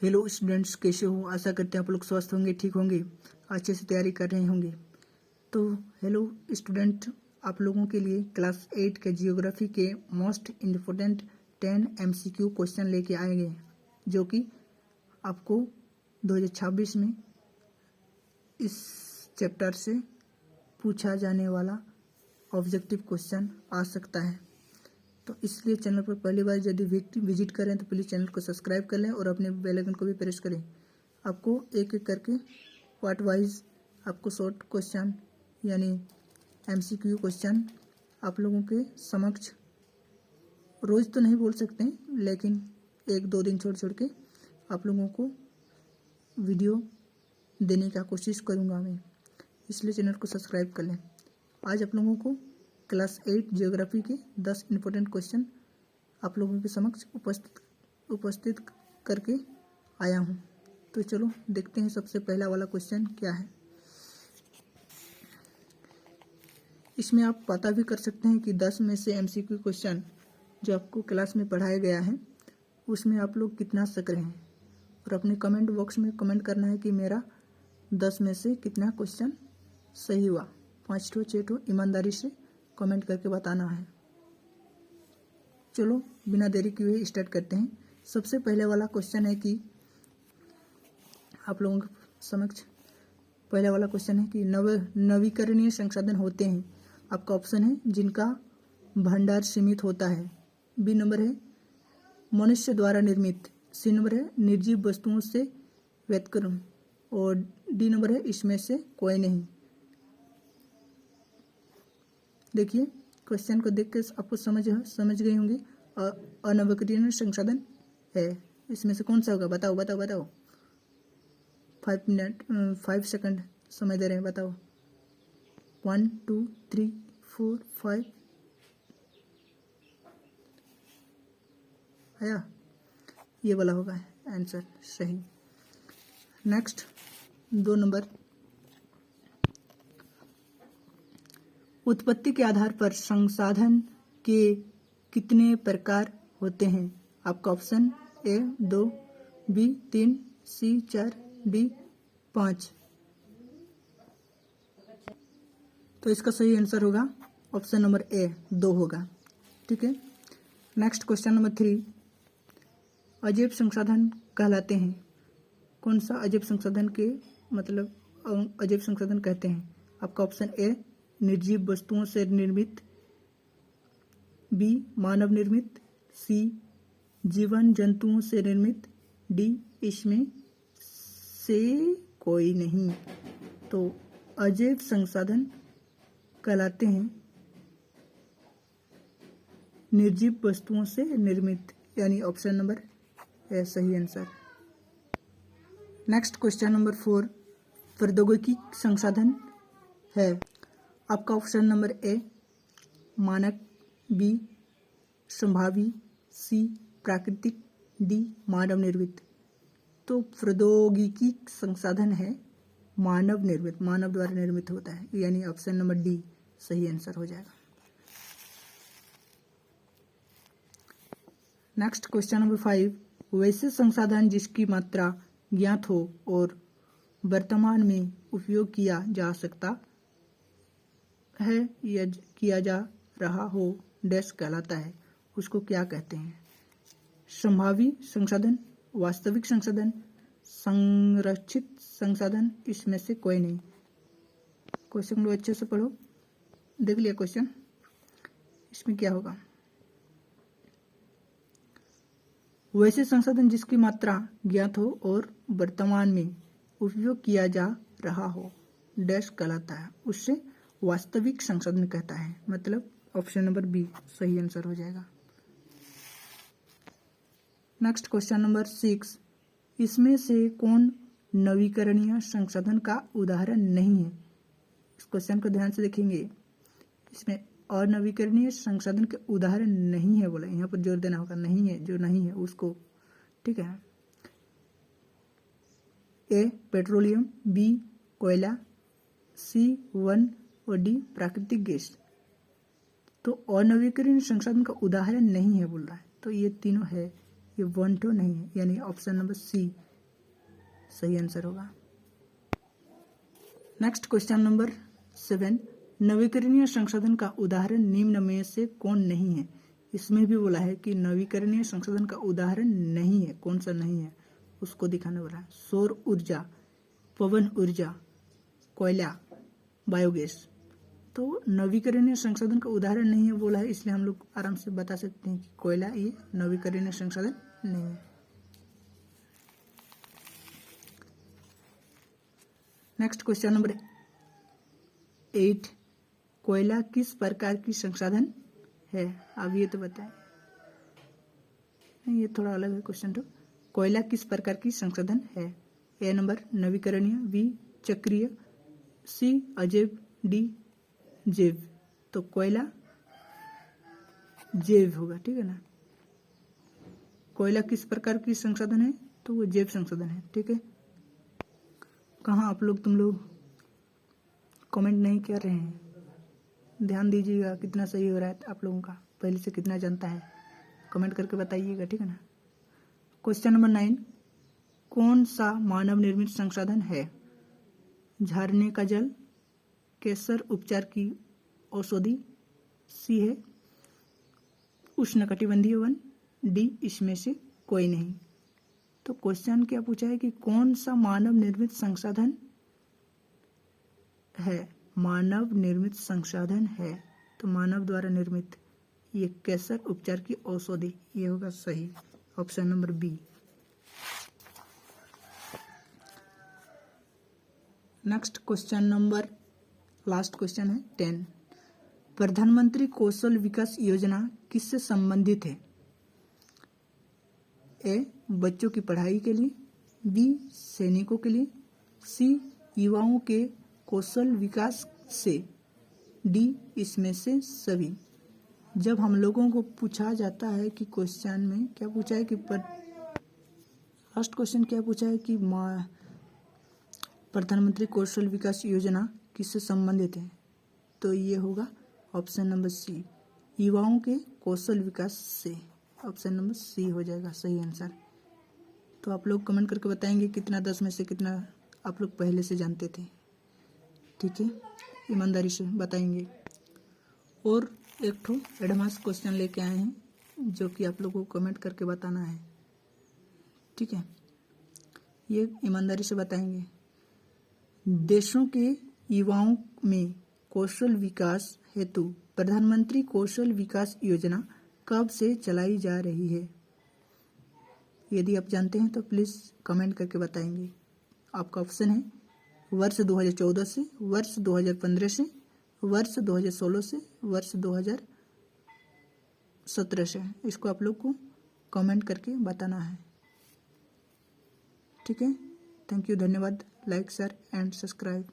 Hello students, कैसे हो? आशा करते हैं आप लोग स्वस्थ होंगे, ठीक होंगे, अच्छे से तैयारी कर रहे होंगे। तो हेलो स्टूडेंट, आप लोगों के लिए क्लास 8 के जियोग्राफी के मोस्ट इम्पोर्टेंट 10 MCQ क्वेश्चन लेके आए गए हैं, जो कि आपको 2026 में इस चैप्टर से पूछा जाने वाला ऑब्जेक्टिव क्वेश्चन आ सकता है। तो इसलिए चैनल पर पहली बार यदि विजिट करें तो प्लीज़ चैनल को सब्सक्राइब कर लें और अपने बेल आइकन को भी प्रेस करें। आपको एक एक करके पार्ट वाइज आपको शॉर्ट क्वेश्चन यानी MCQ क्वेश्चन आप लोगों के समक्ष रोज़ तो नहीं बोल सकते हैं, लेकिन एक दो दिन छोड़ छोड़ के आप लोगों को वीडियो देने का कोशिश करूँगा मैं, इसलिए चैनल को सब्सक्राइब कर लें। आज आप लोगों को क्लास 8 जियोग्राफी के 10 इम्पोर्टेंट क्वेश्चन आप लोगों के समक्ष उपस्थित करके आया हूँ। तो चलो देखते हैं सबसे पहला वाला क्वेश्चन क्या है। इसमें आप पता भी कर सकते हैं कि 10 में से MCQ क्वेश्चन जो आपको क्लास में पढ़ाया गया है उसमें आप लोग कितना सक्रिय हैं, और अपने कमेंट बॉक्स में कमेंट करना है कि मेरा 10 में से कितना क्वेश्चन सही हुआ। 5 ठो 6 ठो ईमानदारी से कमेंट करके बताना है। चलो बिना देरी किए हुए स्टार्ट करते हैं। सबसे पहले वाला क्वेश्चन है कि आप लोगों के समक्ष पहला वाला क्वेश्चन है कि नवीकरणीय संसाधन होते हैं। आपका ऑप्शन है जिनका भंडार सीमित होता है। बी नंबर है मनुष्य द्वारा निर्मित। सी नंबर है निर्जीव वस्तुओं से व्युत्क्रम, और डी नंबर है इसमें से कोई नहीं। देखिए क्वेश्चन को देख के आपको समझ गए होंगे। अनवीकरणीय संसाधन है, इसमें से कौन सा होगा? बताओ बताओ बताओ। 5 सेकंड समय दे रहे हैं, बताओ। 1 2 3 4 5 आया, ये वाला होगा आंसर सही। नेक्स्ट 2 नंबर, उत्पत्ति के आधार पर संसाधन के कितने प्रकार होते हैं? आपका option A 2, B 3, C 4, D 5। तो इसका सही आंसर होगा ऑप्शन नंबर A 2 होगा। ठीक है। नेक्स्ट क्वेश्चन नंबर 3, अजैव संसाधन कहलाते हैं। कौन सा अजैव संसाधन के मतलब अजैव संसाधन कहते हैं? आपका ऑप्शन A निर्जीव वस्तुओं से निर्मित, बी मानव निर्मित, सी जीवन जंतुओं से निर्मित, डी इसमें से कोई नहीं। तो अजैव संसाधन कहलाते हैं निर्जीव वस्तुओं से निर्मित, यानी ऑप्शन नंबर ए सही आंसर। नेक्स्ट क्वेश्चन नंबर 4, प्रौद्योगिकी संसाधन है। आपका ऑप्शन नंबर ए मानक, बी संभावी, सी प्राकृतिक, डी मानव निर्मित। तो प्रौद्योगिकी संसाधन है मानव निर्मित, मानव द्वारा निर्मित होता है, यानी ऑप्शन नंबर डी सही आंसर हो जाएगा। नेक्स्ट क्वेश्चन नंबर 5, वैसे संसाधन जिसकी मात्रा ज्ञात हो और वर्तमान में उपयोग किया जा सकता है या किया जा रहा हो डैश कहलाता है, उसको क्या कहते हैं? संभावी संसाधन, वास्तविक संसाधन, संरक्षित संसाधन, इसमें से कोई नहीं। क्वेश्चन को अच्छे से पढ़ो। देख लिया क्वेश्चन, इसमें क्या होगा? वैसे संसाधन जिसकी मात्रा ज्ञात हो और वर्तमान में उपयोग किया जा रहा हो डैश कहलाता है, उससे वास्तविक संसाधन कहता है, मतलब ऑप्शन नंबर बी सही आंसर हो जाएगा। नेक्स्ट क्वेश्चन नंबर 6, इसमें से कौन नवीकरणीय संसाधन का उदाहरण नहीं है? इस क्वेश्चन को ध्यान से देखेंगे। इसमें अनवीकरणीय संसाधन के उदाहरण नहीं है बोला, यहाँ पर जोर देना होगा, नहीं है, जो नहीं है उसको। ठीक है। ए पेट्रोलियम, बी कोयला, सी वन और डी प्राकृतिक गैस। तो अनवीकरणीय संसाधन का उदाहरण नहीं है बोल रहा है, तो ये तीनों है, ये 1 तो नहीं है, यानी ऑप्शन नंबर सी सही आंसर होगा। नेक्स्ट क्वेश्चन नंबर 7, नवीकरणीय संसाधन का उदाहरण निम्न में से कौन नहीं है। इसमें भी बोला है कि नवीकरणीय संसाधन का उदाहरण नहीं है, कौन सा नहीं है उसको दिखाने वाला है। सौर ऊर्जा, पवन ऊर्जा, कोयला, बायोगैस। तो नवीकरणीय संसाधन का उदाहरण नहीं है बोला है, इसलिए हम लोग आराम से बता सकते हैं कि कोयला ये नवीकरणीय संसाधन नहीं है। नेक्स्ट क्वेश्चन नंबर 8, कोयला किस प्रकार की संसाधन है। अब ये तो बताएं, ये थोड़ा अलग है क्वेश्चन। तो कोयला किस प्रकार की संसाधन है। ए नंबर नवीकरणीय, बी चक्रीय, सी अजैव, डी जैव। तो कोयला जैव होगा, ठीक है ना। कोयला किस प्रकार की संसाधन है, तो वो जैव संसाधन है, ठीक है। कहाँ आप लोग तुम लोग कमेंट नहीं कर रहे हैं, ध्यान दीजिएगा कितना सही हो रहा है आप लोगों का, पहले से कितना जानता है कमेंट करके बताइएगा, ठीक है ना। क्वेश्चन नंबर 9, कौन सा मानव निर्मित संसाधन है। झरने का जल, कैंसर उपचार की औषधि, सी है उष्णकटिबंधीय वन, डी इसमें से कोई नहीं। तो क्वेश्चन क्या पूछा है कि कौन सा मानव निर्मित संसाधन है। मानव निर्मित संसाधन है, तो मानव द्वारा निर्मित ये कैंसर उपचार की औषधि, ये होगा सही, option number B. Next question number last question है 10, प्रधानमंत्री कौशल विकास योजना किससे संबंधित है। ए बच्चों की पढ़ाई के लिए, बी सैनिकों के लिए, सी युवाओं के कौशल विकास से, डी इसमें से सभी। जब हम लोगों को पूछा जाता है कि क्वेश्चन में क्या पूछा है कि लास्ट क्वेश्चन क्या पूछा है कि प्रधानमंत्री कौशल विकास योजना किससे संबंधित है, तो ये होगा ऑप्शन नंबर सी, युवाओं के कौशल विकास से। ऑप्शन नंबर सी हो जाएगा सही आंसर। तो आप लोग कमेंट करके बताएंगे कितना 10 में से कितना आप लोग पहले से जानते थे, ठीक है, ईमानदारी से बताएंगे। और एक ठो एडवांस क्वेश्चन लेके आए हैं जो कि आप लोगों को कमेंट करके बताना है, ठीक है, ये ईमानदारी से बताएंगे। देशों के युवाओं में कौशल विकास हेतु प्रधानमंत्री कौशल विकास योजना कब से चलाई जा रही है। यदि आप जानते हैं तो प्लीज़ कमेंट करके बताएंगे। आपका ऑप्शन है वर्ष 2014 से, वर्ष 2015 से, वर्ष 2016 से, वर्ष 2017 से। इसको आप लोग को कमेंट करके बताना है, ठीक है। थैंक यू, धन्यवाद। Like share and subscribe.